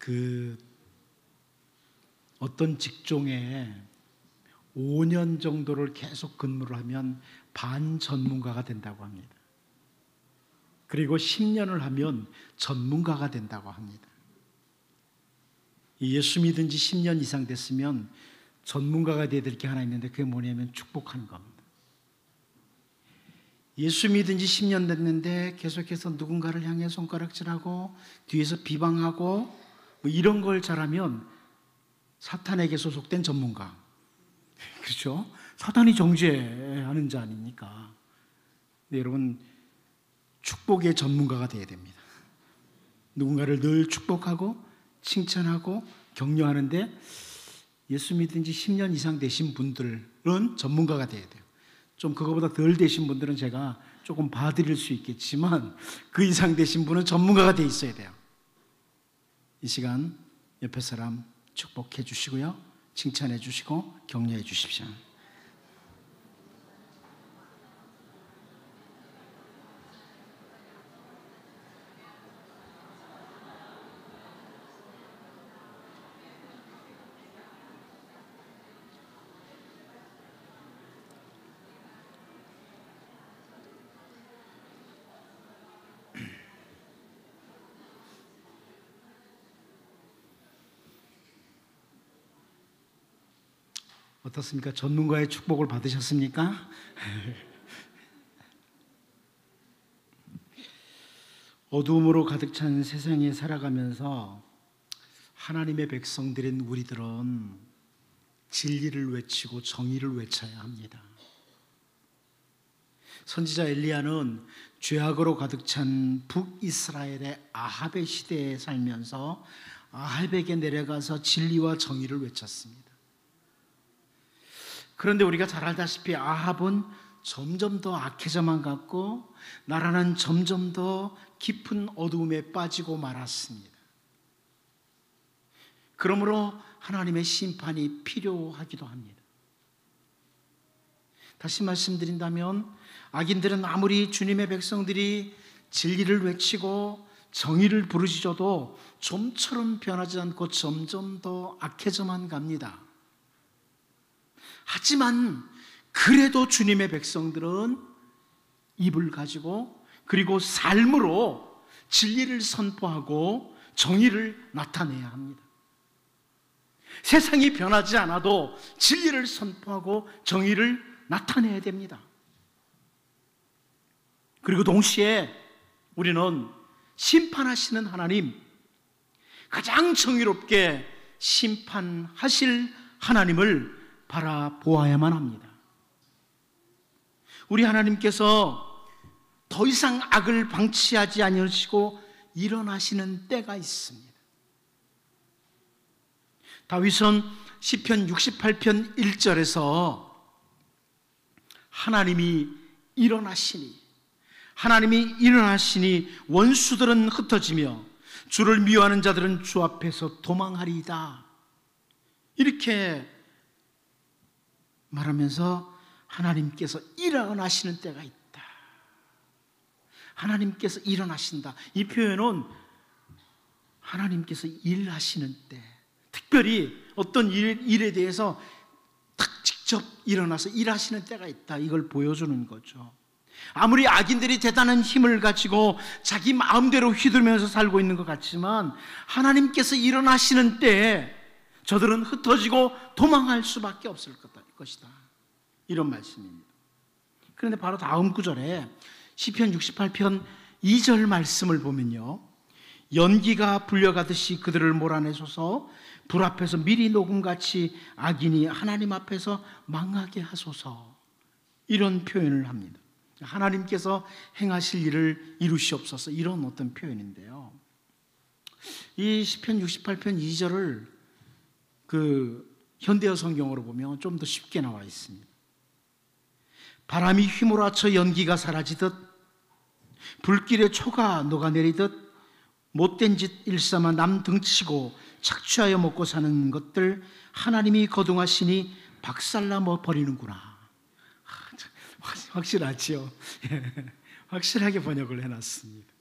그 어떤 직종에 5년 정도를 계속 근무를 하면 반전문가가 된다고 합니다. 그리고 10년을 하면 전문가가 된다고 합니다. 예수 믿은 지 10년 이상 됐으면 전문가가 되어야 될 게 하나 있는데 그게 뭐냐면 축복하는 겁니다. 예수 믿은 지 10년 됐는데 계속해서 누군가를 향해 손가락질하고 뒤에서 비방하고 뭐 이런 걸 잘하면 사탄에게 소속된 전문가, 그렇죠? 사탄이 정죄하는 자 아닙니까? 네, 여러분, 축복의 전문가가 되어야 됩니다. 누군가를 늘 축복하고 칭찬하고 격려하는데 예수 믿은 지 10년 이상 되신 분들은 전문가가 되어야 돼요. 좀 그거보다 덜 되신 분들은 제가 조금 봐드릴 수 있겠지만 그 이상 되신 분은 전문가가 되어 있어야 돼요. 이 시간 옆에 사람 축복해 주시고요, 칭찬해 주시고 격려해 주십시오. 어떻습니까? 전문가의 축복을 받으셨습니까? 어두움으로 가득 찬 세상에 살아가면서 하나님의 백성들인 우리들은 진리를 외치고 정의를 외쳐야 합니다. 선지자 엘리야는 죄악으로 가득 찬 북이스라엘의 아합의 시대에 살면서 아합에게 내려가서 진리와 정의를 외쳤습니다. 그런데 우리가 잘 알다시피 아합은 점점 더 악해져만 갔고 나라는 점점 더 깊은 어두움에 빠지고 말았습니다. 그러므로 하나님의 심판이 필요하기도 합니다. 다시 말씀드린다면 악인들은 아무리 주님의 백성들이 진리를 외치고 정의를 부르짖어도 좀처럼 변하지 않고 점점 더 악해져만 갑니다. 하지만 그래도 주님의 백성들은 입을 가지고 그리고 삶으로 진리를 선포하고 정의를 나타내야 합니다. 세상이 변하지 않아도 진리를 선포하고 정의를 나타내야 됩니다. 그리고 동시에 우리는 심판하시는 하나님, 가장 정의롭게 심판하실 하나님을 바라보아야만 합니다. 우리 하나님께서 더 이상 악을 방치하지 않으시고 일어나시는 때가 있습니다. 다윗은 시편 68편 1절에서 하나님이 일어나시니 원수들은 흩어지며 주를 미워하는 자들은 주 앞에서 도망하리이다, 이렇게 말하면서 하나님께서 일어나시는 때가 있다. 하나님께서 일어나신다. 이 표현은 하나님께서 일하시는 때, 특별히 어떤 일에 대해서 딱 직접 일어나서 일하시는 때가 있다, 이걸 보여주는 거죠. 아무리 악인들이 대단한 힘을 가지고 자기 마음대로 휘둘면서 살고 있는 것 같지만 하나님께서 일어나시는 때에 저들은 흩어지고 도망할 수밖에 없을 것이다, 이런 말씀입니다. 그런데 바로 다음 구절에 시편 68편 2절 말씀을 보면요, 연기가 불려가듯이 그들을 몰아내소서, 불 앞에서 미리 녹음같이 악인이 하나님 앞에서 망하게 하소서, 이런 표현을 합니다. 하나님께서 행하실 일을 이루시옵소서, 이런 어떤 표현인데요, 이 시편 68편 2절을 현대어 성경으로 보면 좀 더 쉽게 나와 있습니다. 바람이 휘몰아쳐 연기가 사라지듯 불길에 초가 녹아내리듯 못된 짓 일삼아 남 등치고 착취하여 먹고 사는 것들 하나님이 거둥하시니 박살나 버리는구나. 확실하지요? 확실하게 번역을 해놨습니다.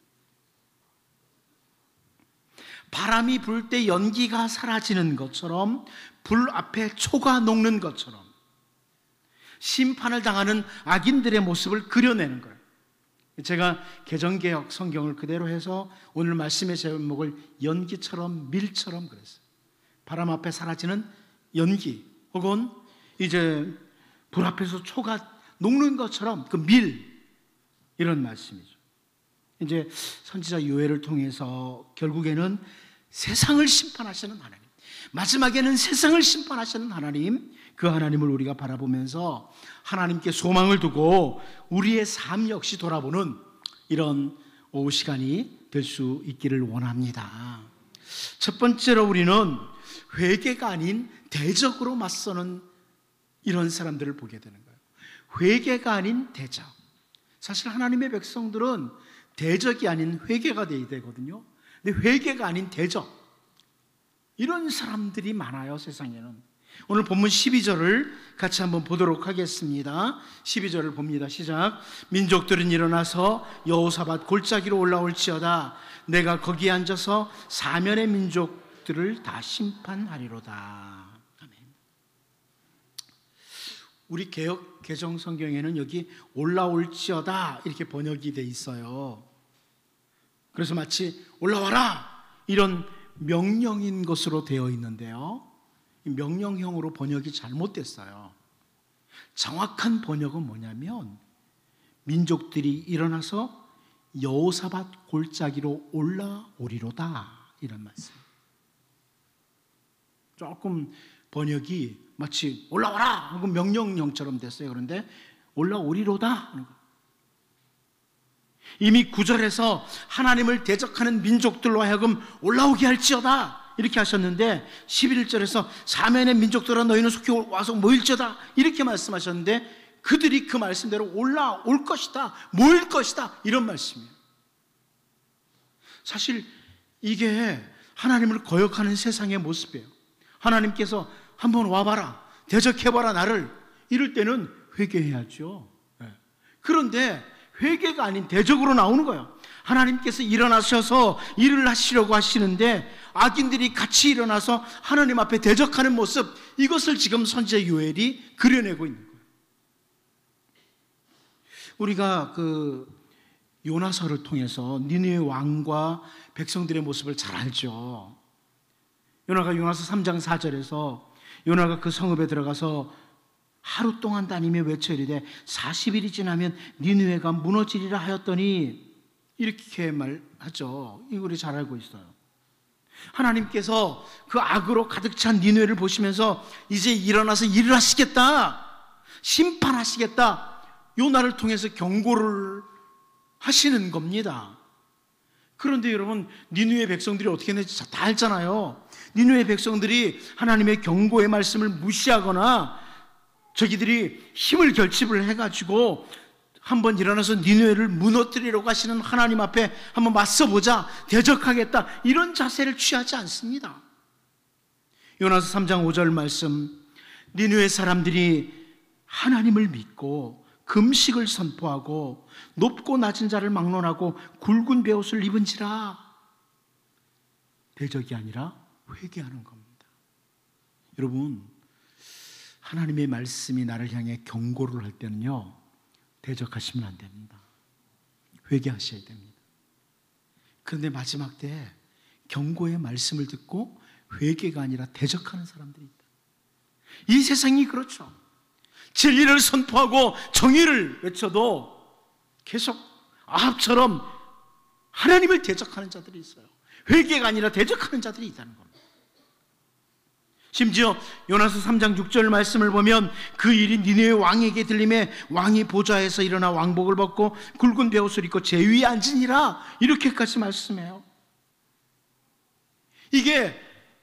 바람이 불 때 연기가 사라지는 것처럼, 불 앞에 초가 녹는 것처럼 심판을 당하는 악인들의 모습을 그려내는 거예요. 제가 개정개혁 성경을 그대로 해서 오늘 말씀의 제목을 연기처럼 밀처럼 그랬어요. 바람 앞에 사라지는 연기, 혹은 이제 불 앞에서 초가 녹는 것처럼 그 밀, 이런 말씀이죠. 이제 선지자 요엘을 통해서 결국에는 세상을 심판하시는 하나님, 마지막에는 세상을 심판하시는 하나님, 그 하나님을 우리가 바라보면서 하나님께 소망을 두고 우리의 삶 역시 돌아보는 이런 오후 시간이 될 수 있기를 원합니다. 첫 번째로 우리는 회개가 아닌 대적으로 맞서는 이런 사람들을 보게 되는 거예요. 회개가 아닌 대적. 사실 하나님의 백성들은 대적이 아닌 회개가 돼야 되거든요. 근데 회개가 아닌 대적, 이런 사람들이 많아요, 세상에는. 오늘 본문 12절을 같이 한번 보도록 하겠습니다. 12절을 봅니다. 시작. 민족들은 일어나서 여호사밧 골짜기로 올라올지어다. 내가 거기에 앉아서 사면의 민족들을 다 심판하리로다. 아멘. 우리 개역 개정 성경에는 여기 올라올지어다 이렇게 번역이 돼 있어요. 그래서 마치 올라와라 이런 명령인 것으로 되어 있는데요, 명령형으로 번역이 잘못됐어요. 정확한 번역은 뭐냐면 민족들이 일어나서 여호사밧 골짜기로 올라오리로다, 이런 말씀. 조금 번역이 마치 올라와라 하고 명령형처럼 됐어요. 그런데 올라오리로다 하는 거예요. 이미 9절에서 하나님을 대적하는 민족들로 하여금 올라오게 할지어다 이렇게 하셨는데, 11절에서 사면의 민족들아 너희는 속히 와서 모일지어다 이렇게 말씀하셨는데, 그들이 그 말씀대로 올라올 것이다, 모일 것이다, 이런 말씀이에요. 사실 이게 하나님을 거역하는 세상의 모습이에요. 하나님께서 한번 와봐라, 대적해봐라 나를, 이럴 때는 회개해야죠. 그런데 회개가 아닌 대적으로 나오는 거예요. 하나님께서 일어나셔서 일을 하시려고 하시는데 악인들이 같이 일어나서 하나님 앞에 대적하는 모습, 이것을 지금 선지자 요엘이 그려내고 있는 거예요. 우리가 그 요나서를 통해서 니느웨 왕과 백성들의 모습을 잘 알죠. 요나서 3장 4절에서 요나가 그 성읍에 들어가서 하루 동안 다니며 외쳐 이르되 40일이 지나면 니느웨가 무너지리라 하였더니, 이렇게 말하죠. 이거 우리 잘 알고 있어요. 하나님께서 그 악으로 가득 찬 니느웨를 보시면서 이제 일어나서 일을 하시겠다, 심판하시겠다, 요나를 통해서 경고를 하시는 겁니다. 그런데 여러분, 니느웨 백성들이 어떻게 했는지 다 알잖아요. 니느웨 백성들이 하나님의 경고의 말씀을 무시하거나 저기들이 힘을 결집을 해가지고 한번 일어나서 니느웨를 무너뜨리려고 하시는 하나님 앞에 한번 맞서보자, 대적하겠다, 이런 자세를 취하지 않습니다. 요나서 3장 5절 말씀, 니느웨 사람들이 하나님을 믿고 금식을 선포하고 높고 낮은 자를 막론하고 굵은 베옷을 입은지라. 대적이 아니라 회개하는 겁니다. 여러분, 하나님의 말씀이 나를 향해 경고를 할 때는요, 대적하시면 안 됩니다. 회개하셔야 됩니다. 그런데 마지막 때 경고의 말씀을 듣고 회개가 아니라 대적하는 사람들이 있다. 이 세상이 그렇죠. 진리를 선포하고 정의를 외쳐도 계속 아합처럼 하나님을 대적하는 자들이 있어요. 회개가 아니라 대적하는 자들이 있다는 겁니다. 심지어 요나서 3장 6절 말씀을 보면 그 일이 니느웨 왕에게 들림에 왕이 보좌에서 일어나 왕복을 벗고 굵은 베옷을 입고 제 위에 앉으니라, 이렇게까지 말씀해요. 이게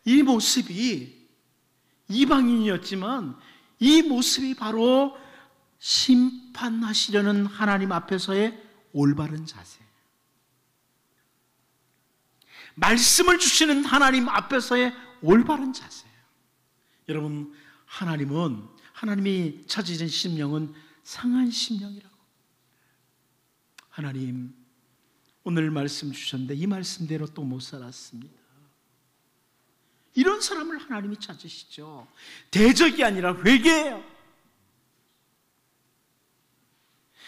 이 모습이 이방인이었지만 이 모습이 바로 심판하시려는 하나님 앞에서의 올바른 자세, 말씀을 주시는 하나님 앞에서의 올바른 자세. 여러분, 하나님이 찾으신 심령은 상한 심령이라고. 하나님, 오늘 말씀 주셨는데 이 말씀대로 또 못 살았습니다. 이런 사람을 하나님이 찾으시죠. 대적이 아니라 회개예요.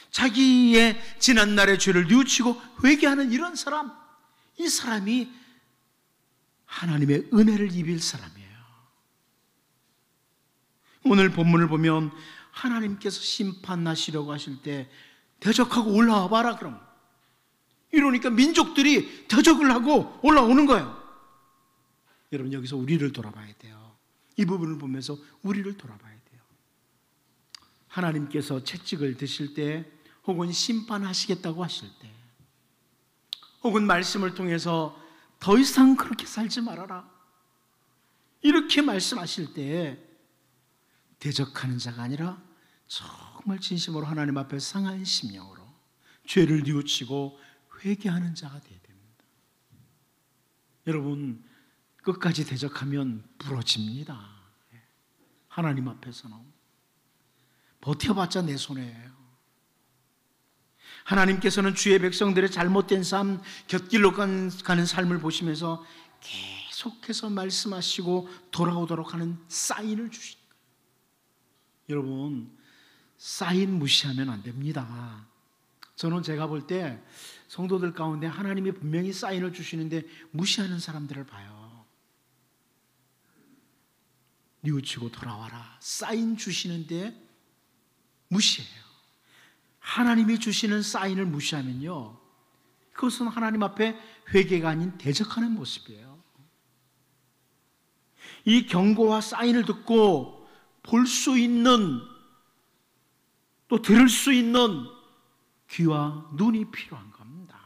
자기의 지난날의 죄를 뉘우치고 회개하는 이런 사람, 이 사람이 하나님의 은혜를 입을 사람이에요. 오늘 본문을 보면 하나님께서 심판하시려고 하실 때 대적하고 올라와 봐라 그럼. 이러니까 민족들이 대적을 하고 올라오는 거예요. 여러분, 여기서 우리를 돌아봐야 돼요. 이 부분을 보면서 우리를 돌아봐야 돼요. 하나님께서 채찍을 드실 때, 혹은 심판하시겠다고 하실 때, 혹은 말씀을 통해서 더 이상 그렇게 살지 말아라, 이렇게 말씀하실 때 대적하는 자가 아니라 정말 진심으로 하나님 앞에 상한 심령으로 죄를 뉘우치고 회개하는 자가 되어야 됩니다. 여러분, 끝까지 대적하면 부러집니다. 하나님 앞에서는 버텨봤자 내 손해예요. 하나님께서는 주의 백성들의 잘못된 삶, 곁길로 가는 삶을 보시면서 계속해서 말씀하시고 돌아오도록 하는 사인을 주신 거예요. 여러분, 사인 무시하면 안 됩니다. 저는 제가 볼 때 성도들 가운데 하나님이 분명히 사인을 주시는데 무시하는 사람들을 봐요. 뉘우치고 돌아와라, 사인 주시는데 무시해요. 하나님이 주시는 사인을 무시하면요, 그것은 하나님 앞에 회개가 아닌 대적하는 모습이에요. 이 경고와 사인을 듣고 볼 수 있는, 또 들을 수 있는 귀와 눈이 필요한 겁니다.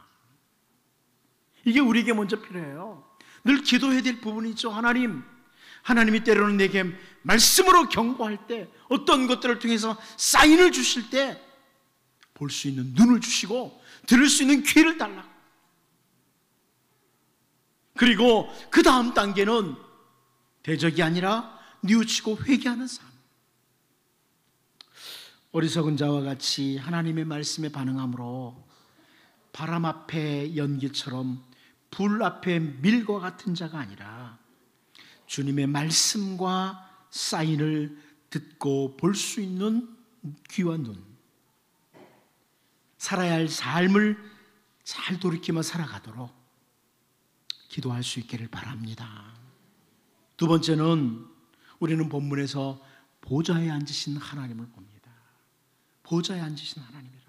이게 우리에게 먼저 필요해요. 늘 기도해야 될 부분이죠. 하나님이 때로는 내게 말씀으로 경고할 때, 어떤 것들을 통해서 사인을 주실 때 볼 수 있는 눈을 주시고 들을 수 있는 귀를 달라고. 그리고 그 다음 단계는 대적이 아니라 뉘우치고 회개하는 삶. 어리석은 자와 같이 하나님의 말씀에 반응함으로 바람 앞에 연기처럼 불 앞에 밀과 같은 자가 아니라 주님의 말씀과 사인을 듣고 볼 수 있는 귀와 눈, 살아야 할 삶을 잘 돌이키며 살아가도록 기도할 수 있기를 바랍니다. 두 번째는 우리는 본문에서 보좌에 앉으신 하나님을 봅니다. 보좌에 앉으신 하나님이라.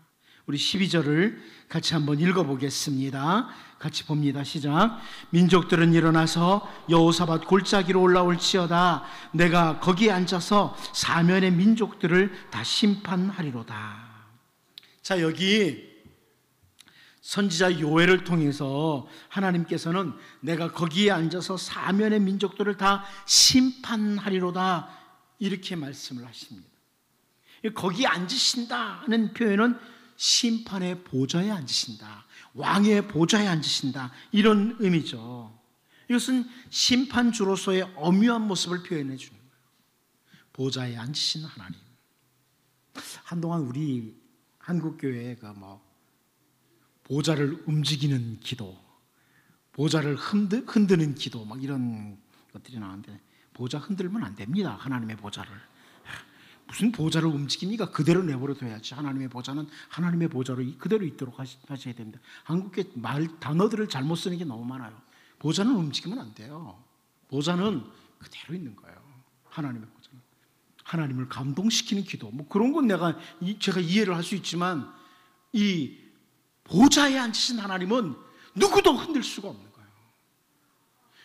우리 12절을 같이 한번 읽어보겠습니다. 같이 봅니다. 시작. 민족들은 일어나서 여호사밧 골짜기로 올라올지어다. 내가 거기에 앉아서 사면의 민족들을 다 심판하리로다. 자, 여기 선지자 요엘을 통해서 하나님께서는 내가 거기에 앉아서 사면의 민족들을 다 심판하리로다, 이렇게 말씀을 하십니다. 거기에 앉으신다는 표현은 심판의 보좌에 앉으신다, 왕의 보좌에 앉으신다, 이런 의미죠. 이것은 심판주로서의 엄유한 모습을 표현해 주는 거예요. 보좌에 앉으신 하나님. 한동안 우리 한국교회에 보좌를 움직이는 기도, 보좌를 흔드는 기도, 이런 것들이 나오는데, 보좌 흔들면 안 됩니다. 하나님의 보좌를. 무슨 보좌를 움직입니까? 그대로 내버려둬야지. 하나님의 보좌는 하나님의 보좌로 그대로 있도록 하셔야 됩니다. 한국의 단어들을 잘못 쓰는 게 너무 많아요. 보좌는 움직이면 안 돼요. 보좌는 그대로 있는 거예요. 하나님의 보좌는. 하나님을 감동시키는 기도, 그런 건 제가 이해를 할 수 있지만, 이 보좌에 앉으신 하나님은 누구도 흔들 수가 없는 거예요.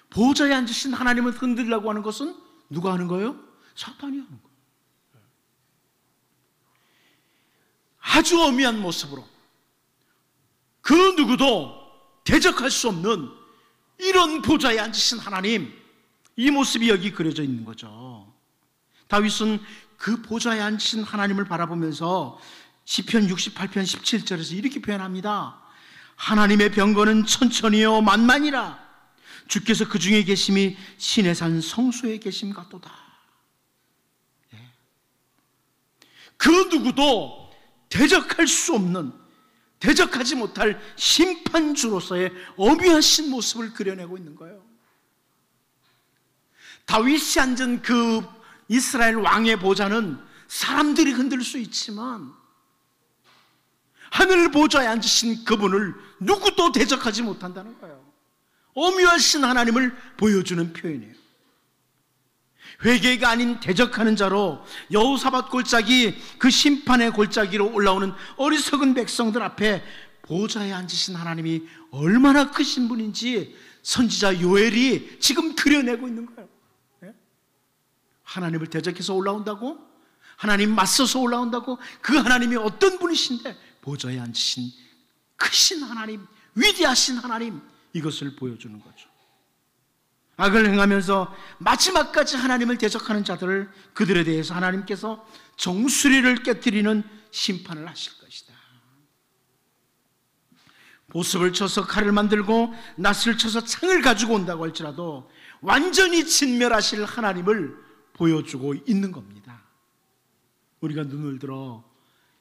보좌에 앉으신 하나님을 흔들려고 하는 것은 누가 하는 거예요? 사탄이 하는 거예요. 아주 엄미한 모습으로 그 누구도 대적할 수 없는 이런 보좌에 앉으신 하나님, 이 모습이 여기 그려져 있는 거죠. 다윗은 그 보좌에 앉으신 하나님을 바라보면서 시편 68편 17절에서 이렇게 표현합니다. 하나님의 병거는 천천히요 만만이라. 주께서 그 중에 계심이 신의 산 성소에 계심 같도다. 그 누구도 대적할 수 없는, 대적하지 못할 심판주로서의 엄위하신 모습을 그려내고 있는 거예요. 다윗이 앉은 그 이스라엘 왕의 보좌는 사람들이 흔들 수 있지만 하늘 보좌에 앉으신 그분을 누구도 대적하지 못한다는 거예요. 오묘하신 하나님을 보여주는 표현이에요. 회개가 아닌 대적하는 자로 여호사밧 골짜기, 그 심판의 골짜기로 올라오는 어리석은 백성들 앞에 보좌에 앉으신 하나님이 얼마나 크신 분인지 선지자 요엘이 지금 그려내고 있는 거예요. 하나님을 대적해서 올라온다고? 하나님 맞서서 올라온다고? 그 하나님이 어떤 분이신데 보좌에 앉으신 크신 하나님, 위대하신 하나님, 이것을 보여주는 거죠. 악을 행하면서 마지막까지 하나님을 대적하는 자들을, 그들에 대해서 하나님께서 정수리를 깨뜨리는 심판을 하실 것이다. 보습을 쳐서 칼을 만들고 낫을 쳐서 창을 가지고 온다고 할지라도 완전히 진멸하실 하나님을 보여주고 있는 겁니다. 우리가 눈을 들어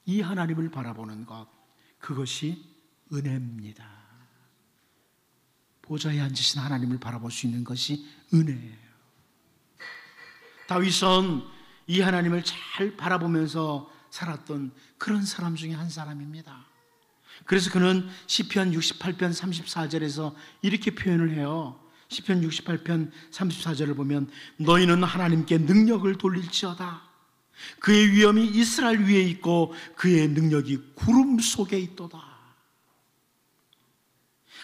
이 하나님을 바라보는 것, 그것이 은혜입니다. 보좌에 앉으신 하나님을 바라볼 수 있는 것이 은혜예요. 다윗은 이 하나님을 잘 바라보면서 살았던 그런 사람 중에 한 사람입니다. 그래서 그는 시편 68편 34절에서 이렇게 표현을 해요. 시편 68편 34절을 보면 너희는 하나님께 능력을 돌릴지어다. 그의 위엄이 이스라엘 위에 있고 그의 능력이 구름 속에 있도다.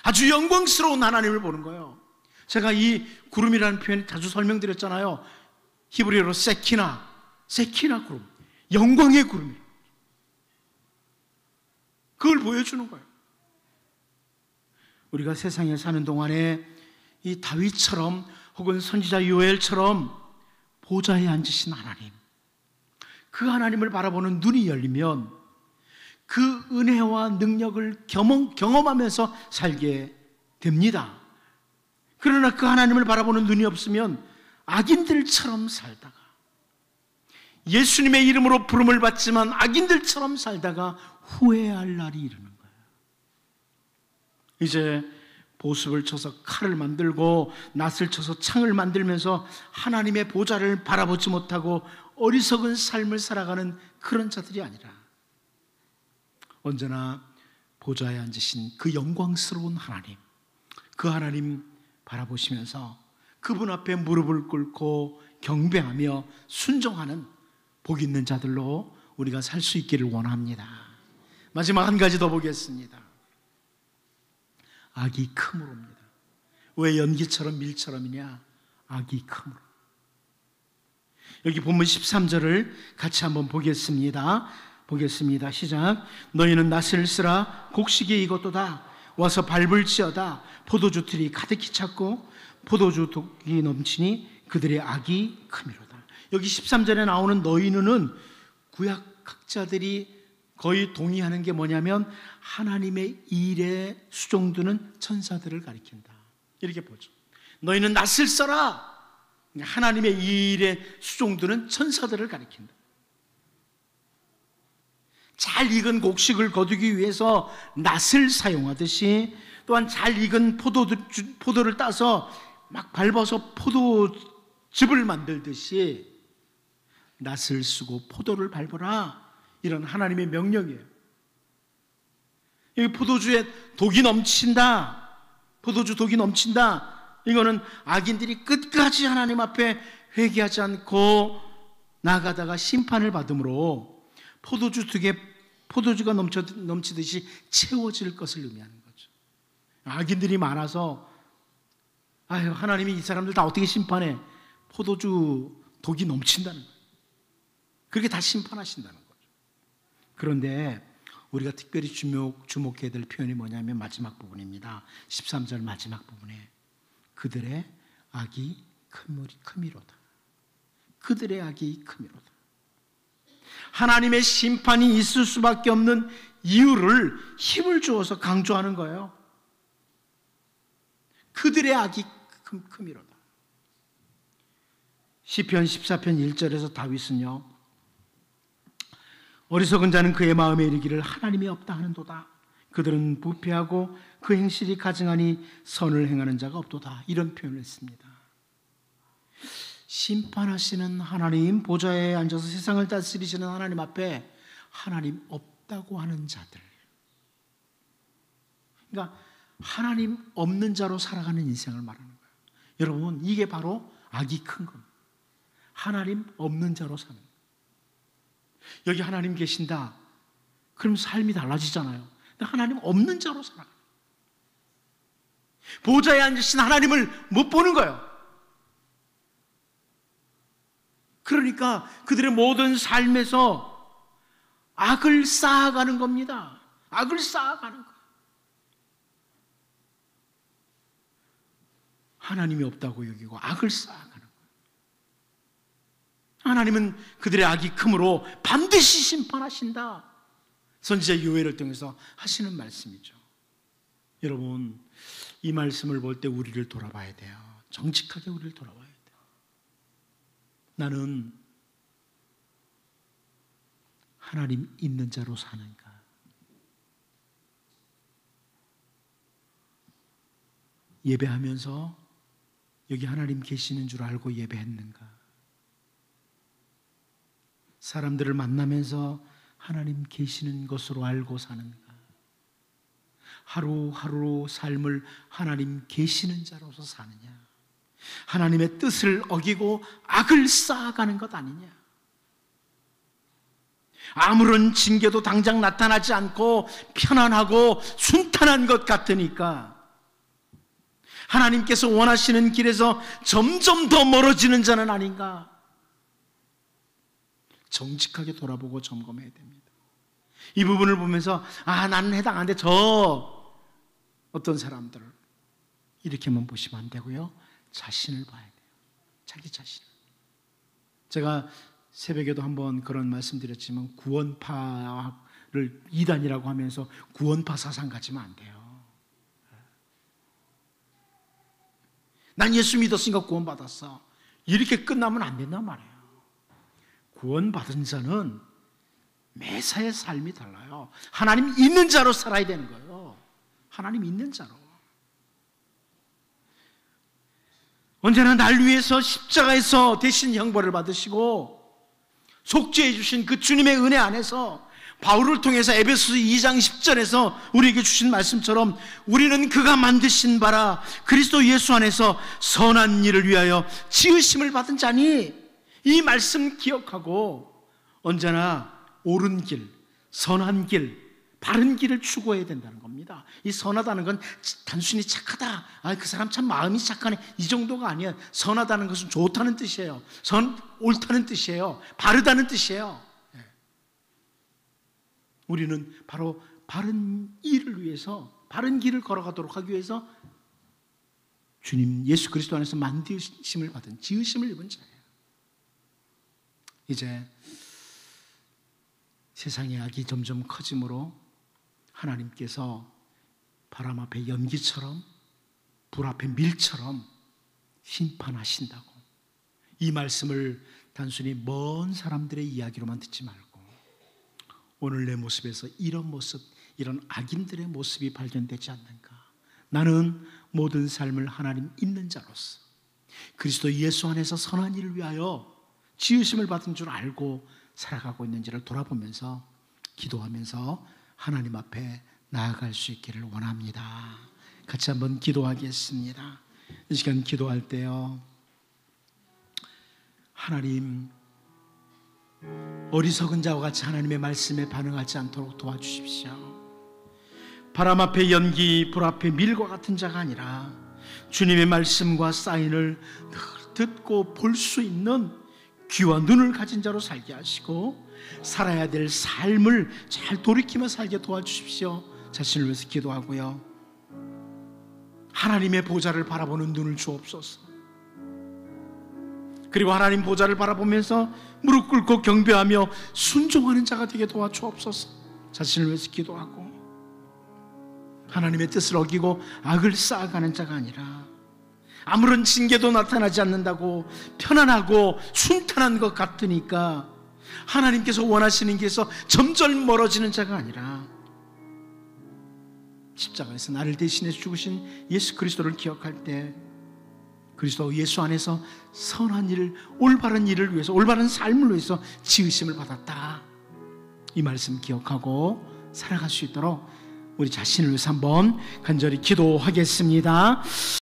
아주 영광스러운 하나님을 보는 거예요. 제가 이 구름이라는 표현 자주 설명드렸잖아요. 히브리어로 세키나 구름, 영광의 구름이에요. 그걸 보여주는 거예요. 우리가 세상에 사는 동안에 이 다윗처럼 혹은 선지자 요엘처럼 보좌에 앉으신 하나님, 그 하나님을 바라보는 눈이 열리면 그 은혜와 능력을 경험하면서 살게 됩니다. 그러나 그 하나님을 바라보는 눈이 없으면 악인들처럼 살다가, 예수님의 이름으로 부름을 받지만 악인들처럼 살다가 후회할 날이 이르는 거예요. 이제 보습을 쳐서 칼을 만들고 낫을 쳐서 창을 만들면서 하나님의 보좌를 바라보지 못하고 어리석은 삶을 살아가는 그런 자들이 아니라 언제나 보좌에 앉으신 그 영광스러운 하나님, 그 하나님 바라보시면서 그분 앞에 무릎을 꿇고 경배하며 순종하는 복 있는 자들로 우리가 살 수 있기를 원합니다. 마지막 한 가지 더 보겠습니다. 악이 크므로입니다. 왜 연기처럼 밀처럼이냐? 악이 크므로. 여기 본문 13절을 같이 한번 보겠습니다. 시작. 너희는 낫을 쓰라. 곡식이 익었도다. 와서 밟을지어다. 포도주 틀이 가득히 찼고 포도주 독이 넘치니 그들의 악이 크미로다. 여기 13절에 나오는 너희는은 구약 학자들이 거의 동의하는 게 뭐냐면 하나님의 일에 수종드는 천사들을 가리킨다, 이렇게 보죠. 너희는 낫을 써라. 하나님의 일에 수종드는 천사들을 가리킨다. 잘 익은 곡식을 거두기 위해서 낫을 사용하듯이 또한 잘 익은 포도를 따서 막 밟아서 포도즙을 만들듯이 낫을 쓰고 포도를 밟아라, 이런 하나님의 명령이에요. 여기 포도주에 독이 넘친다, 포도주 독이 넘친다, 이거는 악인들이 끝까지 하나님 앞에 회개하지 않고 나가다가 심판을 받음으로 포도주가 넘치듯이 채워질 것을 의미하는 거죠. 악인들이 많아서 아유, 하나님이 이 사람들 다 어떻게 심판해? 포도주 독이 넘친다는 거예요. 그렇게 다 심판하신다는 거죠. 그런데 우리가 특별히 주목해야 될 표현이 뭐냐면 마지막 부분입니다. 13절 마지막 부분에 그들의 악이 크미로다. 그들의 악이 크미로다. 하나님의 심판이 있을 수밖에 없는 이유를 힘을 주어서 강조하는 거예요. 그들의 악이 크미로다. 시편 14편 1절에서 다윗은요, 어리석은 자는 그의 마음에 이르기를 하나님이 없다 하는도다. 그들은 부패하고 그 행실이 가증하니 선을 행하는 자가 없도다. 이런 표현을 했습니다. 심판하시는 하나님, 보좌에 앉아서 세상을 다스리시는 하나님 앞에 하나님 없다고 하는 자들, 그러니까 하나님 없는 자로 살아가는 인생을 말하는 거예요. 여러분, 이게 바로 악이 큰 겁니다. 하나님 없는 자로 사는 거예요. 여기 하나님 계신다, 그럼 삶이 달라지잖아요. 근데 하나님 없는 자로 살아가요. 보좌에 앉으신 하나님을 못 보는 거예요. 그러니까 그들의 모든 삶에서 악을 쌓아가는 겁니다. 악을 쌓아가는 거예요. 하나님이 없다고 여기고 악을 쌓아가는 거예요. 하나님은 그들의 악이 크므로 반드시 심판하신다. 선지자 요엘을 통해서 하시는 말씀이죠. 여러분, 이 말씀을 볼 때 우리를 돌아봐야 돼요. 정직하게 우리를 돌아봐야 돼요. 나는 하나님 있는 자로 사는가? 예배하면서 여기 하나님 계시는 줄 알고 예배했는가? 사람들을 만나면서 하나님 계시는 것으로 알고 사는가? 하루하루 삶을 하나님 계시는 자로서 사느냐? 하나님의 뜻을 어기고 악을 쌓아가는 것 아니냐? 아무런 징계도 당장 나타나지 않고 편안하고 순탄한 것 같으니까 하나님께서 원하시는 길에서 점점 더 멀어지는 자는 아닌가? 정직하게 돌아보고 점검해야 됩니다. 이 부분을 보면서 나는 해당 안 돼, 어떤 사람들을 이렇게만 보시면 안 되고요, 자신을 봐야 돼요. 자기 자신을. 제가 새벽에도 한번 그런 말씀드렸지만 구원파를 이단이라고 하면서 구원파 사상 가지면 안 돼요. 난 예수 믿었으니까 구원받았어, 이렇게 끝나면 안 된단 말이에요. 구원받은 자는 매사의 삶이 달라요. 하나님 있는 자로 살아야 되는 거예요. 하나님 있는 자로. 언제나 날 위해서 십자가에서 대신 형벌을 받으시고 속죄해 주신 그 주님의 은혜 안에서 바울을 통해서 에베소서 2장 10절에서 우리에게 주신 말씀처럼 우리는 그가 만드신 바라 그리스도 예수 안에서 선한 일을 위하여 지으심을 받은 자니, 이 말씀 기억하고 언제나 옳은 길, 선한 길, 바른 길을 추구해야 된다는 겁니다. 이 선하다는 건 단순히 착하다, 그 사람 참 마음이 착하네, 이 정도가 아니에요. 선하다는 것은 좋다는 뜻이에요. 옳다는 뜻이에요. 바르다는 뜻이에요. 우리는 바로 바른 일을 위해서, 바른 길을 걸어가도록 하기 위해서 주님 예수 그리스도 안에서 만드심을 받은, 지으심을 입은 자예요. 이제 세상의 악이 점점 커지므로 하나님께서 바람 앞에 연기처럼, 불 앞에 밀처럼 심판하신다고, 이 말씀을 단순히 먼 사람들의 이야기로만 듣지 말고 오늘 내 모습에서 이런 모습, 이런 악인들의 모습이 발견되지 않는가? 나는 모든 삶을 하나님 있는 자로서 그리스도 예수 안에서 선한 일을 위하여 지으심을 받은 줄 알고 살아가고 있는지를 돌아보면서 기도하면서 하나님 앞에 나아갈 수 있기를 원합니다. 같이 한번 기도하겠습니다. 이 시간 기도할 때요, 하나님, 어리석은 자와 같이 하나님의 말씀에 반응하지 않도록 도와주십시오. 바람 앞에 연기, 불 앞에 밀과 같은 자가 아니라 주님의 말씀과 사인을 늘 듣고 볼 수 있는 귀와 눈을 가진 자로 살게 하시고 살아야 될 삶을 잘 돌이키며 살게 도와주십시오. 자신을 위해서 기도하고요, 하나님의 보좌를 바라보는 눈을 주옵소서. 그리고 하나님 보좌를 바라보면서 무릎 꿇고 경배하며 순종하는 자가 되게 도와주옵소서. 자신을 위해서 기도하고 하나님의 뜻을 어기고 악을 쌓아가는 자가 아니라 아무런 징계도 나타나지 않는다고 편안하고 순탄한 것 같으니까 하나님께서 원하시는 길에서 점점 멀어지는 자가 아니라 십자가에서 나를 대신해 죽으신 예수 그리스도를 기억할 때 그리스도 예수 안에서 선한 일을, 올바른 일을 위해서, 올바른 삶을 위해서 지으심을 받았다. 이 말씀 기억하고 살아갈 수 있도록 우리 자신을 위해서 한번 간절히 기도하겠습니다.